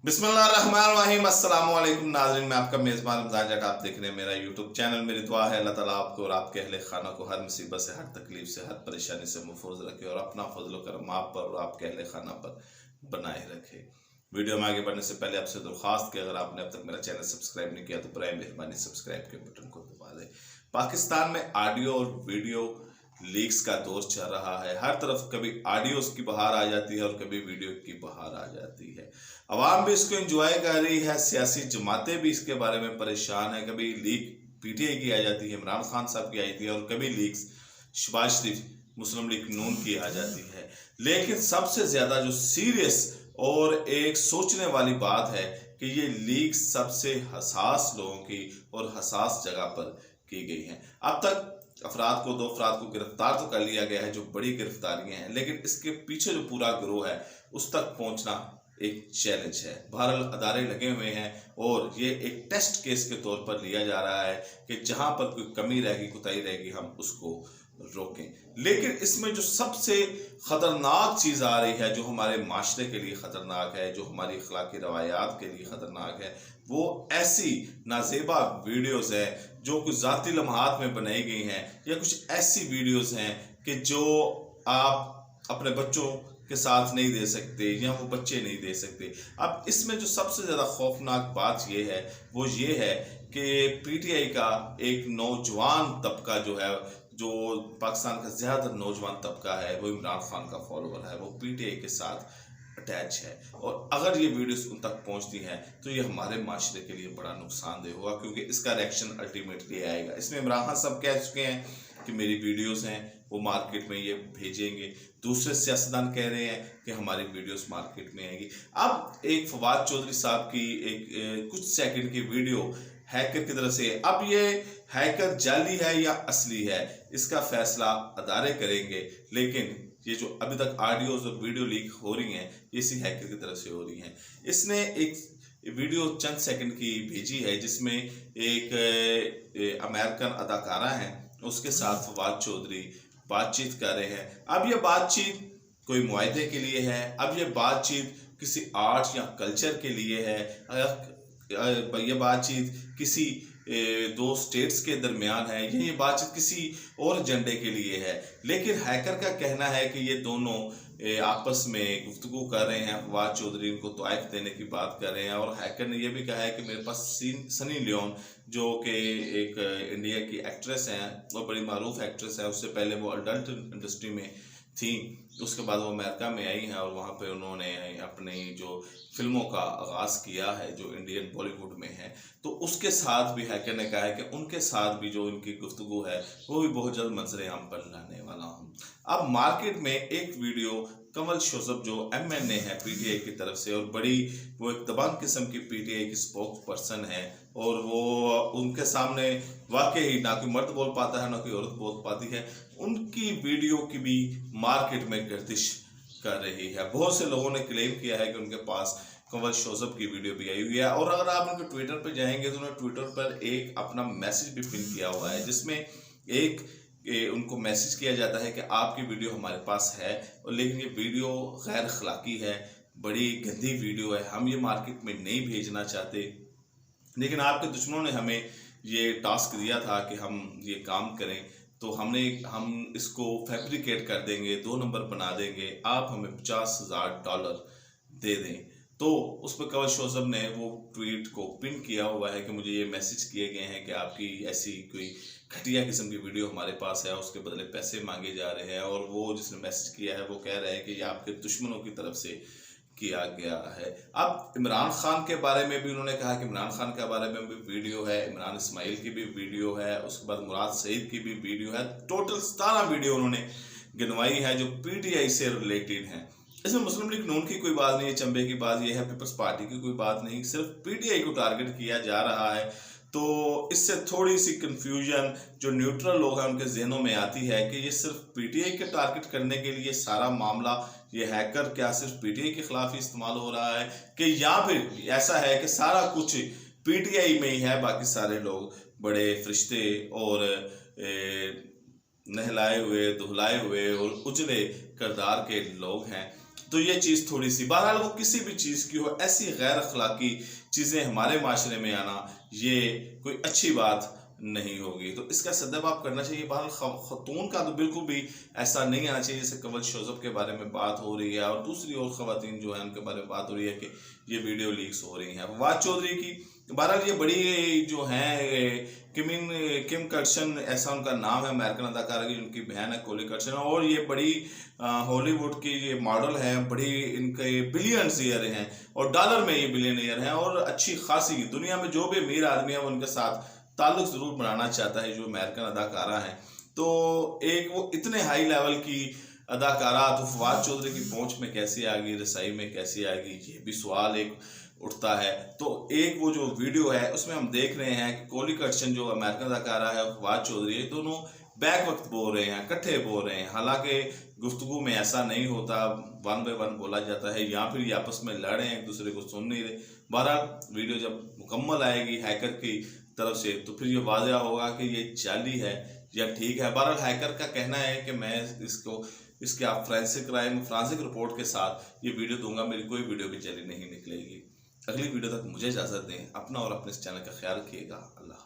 बिस्मिल्लाहिर्रहमानिर्रहीम। अस्सलाम वालेकुम नाज़रीन, मैं आपका मेज़बान रमज़ान जट। आप देख रहे हैं मेरा यूट्यूब चैनल। मेरी दुआ है अल्लाह ताला आपको और आपके अहले खाना को हर मुसीबत से, हर तकलीफ से, हर परेशानी से महफूज रखे और अपना फजल करम आप पर और आपके अहले खाना पर बनाए रखे। वीडियो में आगे बढ़ने से पहले आपसे दरख्वास्त कि अगर आपने अब तक मेरा चैनल सब्सक्राइब नहीं किया तो बराए मेहरबानी सब्सक्राइब के बटन को दबा दें। पाकिस्तान में ऑडियो और वीडियो लीक्स का दौर चल रहा है। हर तरफ कभी ऑडियोज की बहार आ जाती है और कभी वीडियो की बहार आ जाती है। अवाम भी इसको एंजॉय कर रही है, सियासी जमातें भी इसके बारे में परेशान है। कभी लीक पीटीआई की आ जाती है, इमरान खान साहब की आई थी, और कभी लीक्स शहबाज शरीफ मुस्लिम लीग नून की आ जाती है। लेकिन सबसे ज्यादा जो सीरियस और एक सोचने वाली बात है कि ये लीक सबसे हसास लोगों की और हसास जगह पर की गई है। अब तक दो अफराद को गिरफ्तार तो कर लिया गया है, जो बड़ी गिरफ्तारियां हैं, लेकिन इसके पीछे जो पूरा गिरोह है उस तक पहुंचना एक चैलेंज है। बहरहाल अदारे लगे हुए हैं और ये एक टेस्ट केस के तौर पर लिया जा रहा है कि जहां पर कोई कमी रहेगी, कोताही रहेगी, हम उसको रोकें। लेकिन इसमें जो सबसे खतरनाक चीज आ रही है, जो हमारे माशरे के लिए खतरनाक है, जो हमारी अखलाकी रवायात के लिए खतरनाक है, वो ऐसी नाजेबा वीडियोस हैं जो कुछ जाती लम्हात में बनाई गई हैं, या कुछ ऐसी वीडियोस हैं कि जो आप अपने बच्चों के साथ नहीं दे सकते या वो बच्चे नहीं दे सकते। अब इसमें जो सबसे ज़्यादा खौफनाक बात ये है, वो ये है कि पीटीआई का एक नौजवान तबका जो है, जो पाकिस्तान का ज़्यादातर नौजवान तबका है, वो इमरान खान का फॉलोअर है, वो पीटीआई के साथ अटैच है। और अगर ये वीडियोस उन तक पहुंचती हैं तो ये हमारे माशरे के लिए बड़ा नुकसानदेह होगा, क्योंकि इसका रिएक्शन अल्टीमेटली आएगा। इसमें इमरान खान साहब कह चुके हैं कि मेरी वीडियोस हैं वो मार्केट में ये भेजेंगे। दूसरे सियासतदान कह रहे हैं कि हमारी वीडियोस मार्केट में आएंगी। अब एक फवाद चौधरी साहब की एक कुछ सेकंड की वीडियो हैकर की तरफ से, अब ये हैकर जाली है या असली है, इसका फैसला अदारे करेंगे। लेकिन ये जो अभी तक ऑडियोज और वीडियो लीक हो रही हैं, ये इसी हैकर की तरफ से हो रही हैं। इसने एक वीडियो चंद सेकंड की भेजी है जिसमें एक अमेरिकन अदाकारा है, उसके साथ फवाद चौधरी बातचीत कर रहे हैं। अब ये बातचीत कोई मुआहदे के लिए है, अब ये बातचीत किसी आर्ट या कल्चर के लिए है, ये बातचीत किसी दो स्टेट्स के दरमियान है, ये बातचीत किसी और एजेंडे के लिए है। लेकिन हैकर का कहना है कि ये दोनों आपस में गुफ्तगू कर रहे हैं। फवाद चौधरी इनको तोइफ देने की बात कर रहे हैं, और हैकर ने यह भी कहा है कि मेरे पास सनी लियोन, जो कि एक इंडिया की एक्ट्रेस हैं और बड़ी मारूफ एक्ट्रेस है, उससे पहले वो अडल्ट इंडस्ट्री में थी, उसके बाद वो अमेरिका में आई हैं और वहाँ पे उन्होंने अपनी जो फिल्मों का आगाज़ किया है, जो इंडियन बॉलीवुड में है, तो उसके साथ भी हैकर ने कहा है कि उनके साथ भी जो इनकी गुफ्तगू है वो भी बहुत जल्द मंजर आम पर लाने वाला हूँ। अब मार्केट में एक वीडियो कमल शोजब जो एमएनए है पीटीआई की तरफ से, और बड़ी वो एक दबंग किस्म की पीटीआई की स्पोक्स पर्सन है, और वो उनके सामने वाकई ना कोई मर्द बोल पाता है ना कोई औरत बोल पाती है, उनकी वीडियो की भी मार्केट में गर्दिश कर रही है। बहुत से लोगों ने क्लेम किया है कि उनके पास कमल शोजब की वीडियो भी आई हुई है, और अगर आप उनके ट्विटर पर जाएंगे तो उन्होंने ट्विटर पर एक अपना मैसेज भी पिन किया हुआ है, जिसमें एक उनको मैसेज किया जाता है कि आपकी वीडियो हमारे पास है, और लेकिन ये वीडियो गैर अखलाकी है, बड़ी गंदी वीडियो है, हम ये मार्केट में नहीं भेजना चाहते, लेकिन आपके दुश्मनों ने हमें ये टास्क दिया था कि हम ये काम करें, तो हम इसको फैब्रिकेट कर देंगे, 2 नंबर बना देंगे, आप हमें $50,000 दे दें। तो उस पर कमल शोजब ने वो ट्वीट को पिन किया हुआ है कि मुझे ये मैसेज किए गए हैं कि आपकी ऐसी कोई घटिया किस्म की वीडियो हमारे पास है, उसके बदले पैसे मांगे जा रहे हैं, और वो जिसने मैसेज किया है वो कह रहे हैं कि ये आपके दुश्मनों की तरफ से किया गया है। अब इमरान खान के बारे में भी उन्होंने कहा कि इमरान खान के बारे में भी वीडियो है, इमरान इस्माइल की भी वीडियो है, उसके बाद मुराद सईद की भी वीडियो है। टोटल 17 वीडियो उन्होंने गिनवाई है जो पीटीआई से रिलेटेड हैं। इसमें मुस्लिम लीग नून की कोई बात नहीं है, चंबे की बात यह है, पीपल्स पार्टी की कोई बात नहीं, सिर्फ पीटीआई को टारगेट किया जा रहा है। तो इससे थोड़ी सी कंफ्यूजन जो न्यूट्रल लोग हैं उनके जहनों में आती है कि ये सिर्फ पीटीआई के टारगेट करने के लिए सारा मामला, ये हैकर क्या सिर्फ पीटीआई के खिलाफ ही इस्तेमाल हो रहा है, कि या फिर ऐसा है कि सारा कुछ पीटीआई में ही है, बाकी सारे लोग बड़े फरिश्ते और नहलाए हुए, धुलाए हुए और उजले किरदार के लोग हैं। तो ये चीज़ थोड़ी सी, बहरहाल वो किसी भी चीज़ की हो, ऐसी गैर अखलाकी चीज़ें हमारे माशरे में आना ये कोई अच्छी बात नहीं होगी। तो इसका सद्भाव करना चाहिए। बहरहाल खतून का तो बिल्कुल भी ऐसा नहीं आना चाहिए। जैसे कंवल शोज़ब के बारे में बात हो रही है और दूसरी और ख़वातीन जो है उनके बारे में बात हो रही है कि ये वीडियो लीक्स हो रही हैं फवाद चौधरी की। बहरहाल ये बड़ी जो हैं किम कर्शन ऐसा उनका नाम है, अमेरिकन अदाकारा की, उनकी बहन है कोली कर्शन, और ये बड़ी हॉलीवुड की ये मॉडल हैं, बड़ी इनके बिलियनसियर हैं और डॉलर में ये बिलियनियर हैं और अच्छी खासी दुनिया में जो भी अमीर आदमी है वो उनके साथ ताल्लुक ज़रूर बनाना चाहता है, जो अमेरिकन अदाकारा हैं। तो एक वो इतने हाई लेवल की अदाकारा तो फवाद चौधरी की पहुंच में कैसे आ गई, रसाई में कैसे आ गई, ये भी सवाल एक उठता है। तो एक वो जो वीडियो है उसमें हम देख रहे हैं कि कोली कर्शन जो अमेरिकन अदाकारा है, फवाद चौधरी, दोनों बैक वक्त बोल रहे हैं, इकट्ठे बोल रहे हैं। हालांकि गुफ्तगू में ऐसा नहीं होता, वन बाय वन बोला जाता है, या फिर ये आपस में लड़ रहे हैं, एक दूसरे को सुन नहीं रहे। बहरहाल वीडियो जब मुकम्मल आएगी हैकर की तरफ से तो फिर ये वाज़ह होगा कि ये जाली है या ठीक है। बहरहाल हैकर का कहना है कि मैं इसके आप फ्रांसिक रिपोर्ट के साथ ये वीडियो दूंगा, मेरी कोई वीडियो भी जाली नहीं निकलेगी। अगली वीडियो तक मुझे इजाज़त दें। अपना और अपने इस चैनल का ख्याल रखिएगा। अल्लाह।